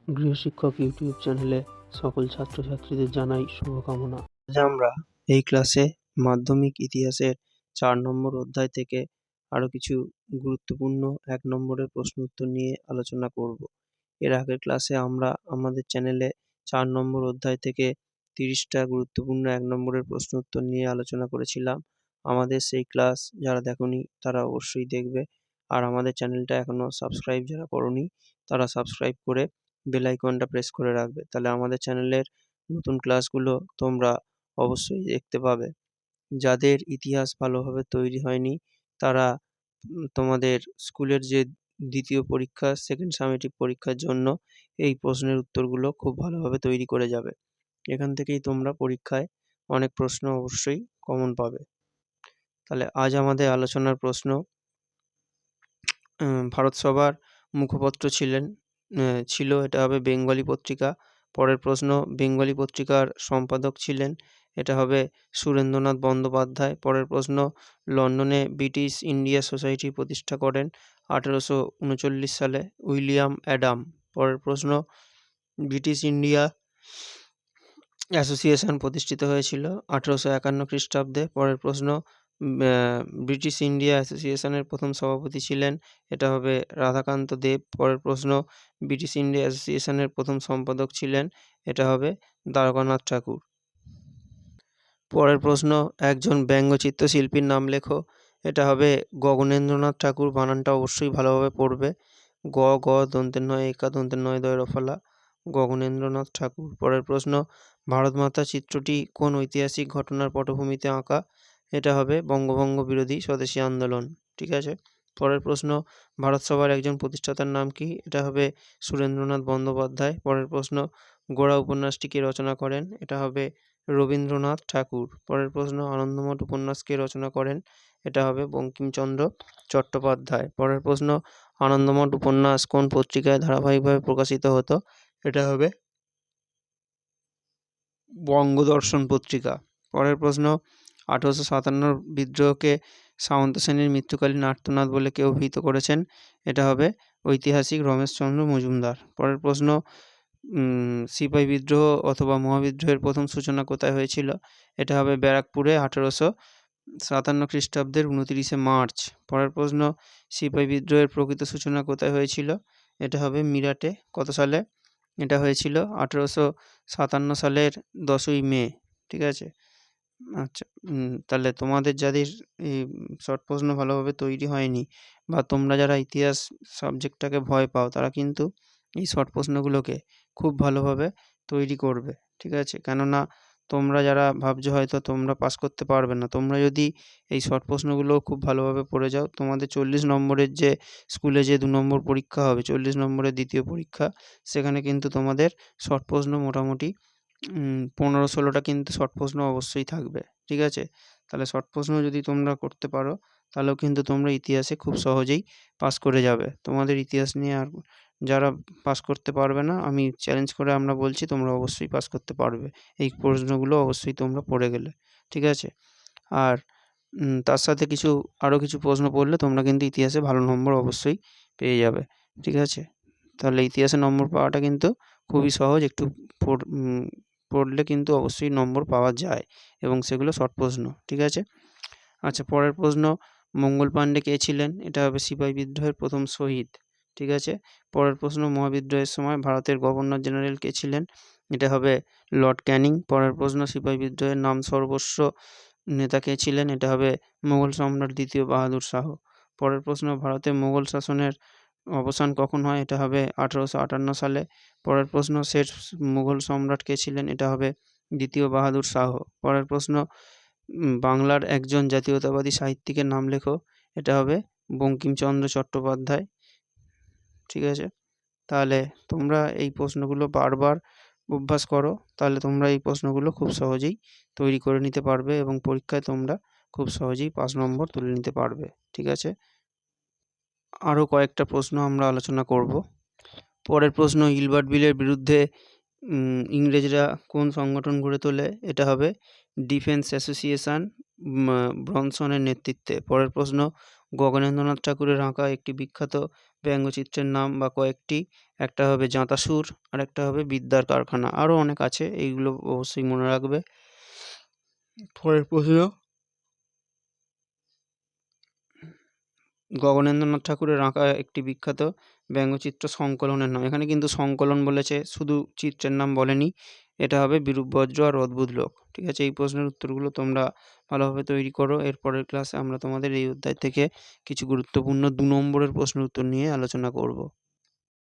গৃহশিক্ষক YouTube চ্যানেলে সকল ছাত্রছাত্রীদের জানাই শুভকামনা। আজ আমরা এই ক্লাসে মাধ্যমিক ইতিহাসের 4 নম্বর অধ্যায় থেকে আরো কিছু গুরুত্বপূর্ণ 1 নম্বরের প্রশ্ন উত্তর নিয়ে আলোচনা করব। এর আগের ক্লাসে আমরা আমাদের চ্যানেলে 4 নম্বর অধ্যায় থেকে 30টা গুরুত্বপূর্ণ 1 নম্বরের প্রশ্ন উত্তর নিয়ে আলোচনা করেছিলাম। আমাদের সেই ক্লাস যারা দেখোনি তারা অবশ্যই দেখবে। আর আমাদের চ্যানেলটা এখনো সাবস্ক্রাইব যারা করোনি তারা সাবস্ক্রাইব করে বেল আইকনটা প্রেস করে রাখবে, তাহলে আমাদের চ্যানেলের নতুন ক্লাসগুলো তোমরা অবশ্যই দেখতে পাবে। যাদের ইতিহাস ভালোভাবে তৈরি হয়নি তারা তোমাদের স্কুলের যে দ্বিতীয় পরীক্ষা সেকেন্ড সামেটিভ পরীক্ষার জন্য এই প্রশ্নের উত্তরগুলো খুব ভালোভাবে তৈরি করে যাবে। এখান থেকেই তোমরা পরীক্ষায় অনেক প্রশ্ন অবশ্যই কমন পাবে। তাহলে আজ আমাদের আলোচনার প্রশ্ন, ভারত সভার মুখপত্র ছিল এটা হবে বেঙ্গলি পত্রিকা। পরের প্রশ্ন, বেঙ্গলি পত্রিকার সম্পাদক ছিলেন, এটা হবে সুরেন্দ্রনাথ বন্দ্যোপাধ্যায়। পরের প্রশ্ন, লন্ডনে ব্রিটিশ ইন্ডিয়া সোসাইটি প্রতিষ্ঠা করেন 1839 সালে উইলিয়াম অ্যাডাম। পরের প্রশ্ন, ব্রিটিশ ইন্ডিয়া অ্যাসোসিয়েশন প্রতিষ্ঠিত হয়েছিল 1851 খ্রিস্টাব্দে। পরের প্রশ্ন, ব্রিটিশ ইন্ডিয়া অ্যাসোসিয়েশনের প্রথম সভাপতি ছিলেন, এটা হবে রাধাকান্ত দেব। পরের প্রশ্ন, ব্রিটিশ ইন্ডিয়া অ্যাসোসিয়েশনের প্রথম সম্পাদক ছিলেন, এটা হবে দ্বারকানাথ ঠাকুর। পরের প্রশ্ন, একজন ব্যঙ্গচিত্র শিল্পীর নাম লেখো, এটা হবে গগনেন্দ্রনাথ ঠাকুর। বানানটা অবশ্যই ভালোভাবে পড়বে, গ গ দন্তের নয় একা দন্তের নয় দয় রফলা, গগনেন্দ্রনাথ ঠাকুর। পরের প্রশ্ন, ভারত মাতা চিত্রটি কোন ঐতিহাসিক ঘটনার পটভূমিতে আঁকা, এটা হবে বঙ্গভঙ্গ বিরোধী স্বদেশী আন্দোলন। ঠিক আছে। পরের প্রশ্ন, ভারত সভার একজন প্রতিষ্ঠাতার নাম কি, এটা হবে সুরেন্দ্রনাথ বন্দ্যোপাধ্যায়। পরের প্রশ্ন, গোড়া উপন্যাসটি কে রচনা করেন, এটা হবে রবীন্দ্রনাথ ঠাকুর। পরের প্রশ্ন, আনন্দমঠ উপন্যাস কে রচনা করেন, এটা হবে বঙ্কিমচন্দ্র চট্টোপাধ্যায়। পরের প্রশ্ন, আনন্দমঠ উপন্যাস কোন পত্রিকায় ধারাবাহিকভাবে প্রকাশিত হতো, এটা হবে বঙ্গদর্শন পত্রিকা। পরের প্রশ্ন, 1857 বিদ্রোহকে সামন্ত শ্রেণীর মৃত্যুকালীন আর্তনাদ বলে কে অভিহিত করেছেন, এটা হবে ঐতিহাসিক রমেশচন্দ্র মজুমদার। পরের প্রশ্ন, সিপাহী বিদ্রোহ অথবা মহাবিদ্রোহের প্রথম সূচনা কোথায় হয়েছিল, এটা হবে ব্যারাকপুরে 1857 খ্রিস্টাব্দের 29শে মার্চ। পরের প্রশ্ন, সিপাহী বিদ্রোহের প্রকৃত সূচনা কোথায় হয়েছিল, এটা হবে মিরাটে। কত সালে, এটা হয়েছিল 1857 সালের 10ই মে। ঠিক আছে। আচ্ছা, তাহলে তোমাদের যাদের এই শর্ট প্রশ্ন ভালোভাবে তৈরি হয়নি বা তোমরা যারা ইতিহাস সাবজেক্টটাকে ভয় পাও তারা কিন্তু এই শর্ট প্রশ্নগুলোকে খুব ভালোভাবে তৈরি করবে। ঠিক আছে, কেননা তোমরা যারা ভাবছো হয়তো তোমরা পাস করতে পারবে না, তোমরা যদি এই শর্ট প্রশ্নগুলো খুব ভালোভাবে পড়ে যাও, তোমাদের 40 নম্বরের যে স্কুলে যে 2 নম্বর পরীক্ষা হবে, 40 নম্বরের দ্বিতীয় পরীক্ষা, সেখানে কিন্তু তোমাদের শর্ট প্রশ্ন মোটামুটি 15-16টা কিন্তু শর্ট প্রশ্ন অবশ্যই থাকবে। ঠিক আছে, তাহলে শর্ট প্রশ্ন যদি তোমরা করতে পারো তাহলেও কিন্তু তোমরা ইতিহাসে খুব সহজেই পাস করে যাবে। তোমাদের ইতিহাস নিয়ে আর যারা পাস করতে পারবে না, আমি চ্যালেঞ্জ করে আমরা বলছি তোমরা অবশ্যই পাস করতে পারবে এই প্রশ্নগুলো অবশ্যই তোমরা পড়ে গেলে। ঠিক আছে, আর তার সাথে আরও কিছু প্রশ্ন পড়লে তোমরা কিন্তু ইতিহাসে ভালো নম্বর অবশ্যই পেয়ে যাবে। ঠিক আছে, তাহলে ইতিহাসে নম্বর পাওয়াটা কিন্তু খুবই সহজ, একটু পড়লে কিন্তু অবশ্যই নম্বর পাওয়া যায় এবং সেগুলো শর্ট প্রশ্ন। ঠিক আছে। আচ্ছা, পরের প্রশ্ন, মঙ্গল পাণ্ডে কে ছিলেন, এটা হবে সিপাহী বিদ্রোহের প্রথম শহীদ। ঠিক আছে। পরের প্রশ্ন, মহাবিদ্রোহের সময় ভারতের গভর্নর জেনারেল কে ছিলেন, এটা হবে লর্ড ক্যানিং। পরের প্রশ্ন, সিপাহী বিদ্রোহের নাম সর্বস্ব নেতা কে ছিলেন, এটা হবে মুঘল সম্রাট দ্বিতীয় বাহাদুর শাহ। পরের প্রশ্ন, ভারতে মুঘল শাসনের অবসান কখন হয়, এটা হবে 1858 সালে। পরের প্রশ্ন, শেষ মুঘল সম্রাট কে ছিলেন, এটা হবে দ্বিতীয় বাহাদুর শাহ। পরের প্রশ্ন, বাংলার একজন জাতীয়তাবাদী সাহিত্যিকের নাম লেখো, এটা হবে বঙ্কিমচন্দ্র চট্টোপাধ্যায়। ঠিক আছে, তাহলে তোমরা এই প্রশ্নগুলো বারবার অভ্যাস করো, তাহলে তোমরা এই প্রশ্নগুলো খুব সহজেই তৈরি করে নিতে পারবে এবং পরীক্ষায় তোমরা খুব সহজেই 5 নম্বর তুলে নিতে পারবে। ঠিক আছে, আরও কয়েকটা প্রশ্ন আমরা আলোচনা করব। পরের প্রশ্ন, ইলবার্ট বিলের বিরুদ্ধে ইংরেজরা কোন সংগঠন গড়ে তোলে, এটা হবে ডিফেন্স অ্যাসোসিয়েশন ব্রনসনের নেতৃত্বে। পরের প্রশ্ন, গগনেন্দ্রনাথ ঠাকুরের আঁকা একটি বিখ্যাত ব্যঙ্গচিত্রের নাম বা কয়েকটি, একটা হবে জাঁতাসুর, আর একটা হবে বিদ্যার কারখানা, আরও অনেক আছে, এইগুলো অবশ্যই মনে রাখবে। পরের প্রশ্ন, গগনেন্দ্রনাথ ঠাকুরের আঁকা একটি বিখ্যাত ব্যঙ্গচিত্র সংকলনের নাম। এখানে কিন্তু সংকলন বলেছে, শুধু চিত্রের নাম বলেনি। এটা হবে বিরূপ বজ্র আর অদ্ভুত লোক। ঠিক আছে, এই প্রশ্নের উত্তরগুলো তোমরা ভালোভাবে তৈরি করো। এরপরের ক্লাসে আমরা তোমাদের এই অধ্যায় থেকে কিছু গুরুত্বপূর্ণ 2 নম্বরের প্রশ্নের উত্তর নিয়ে আলোচনা করব।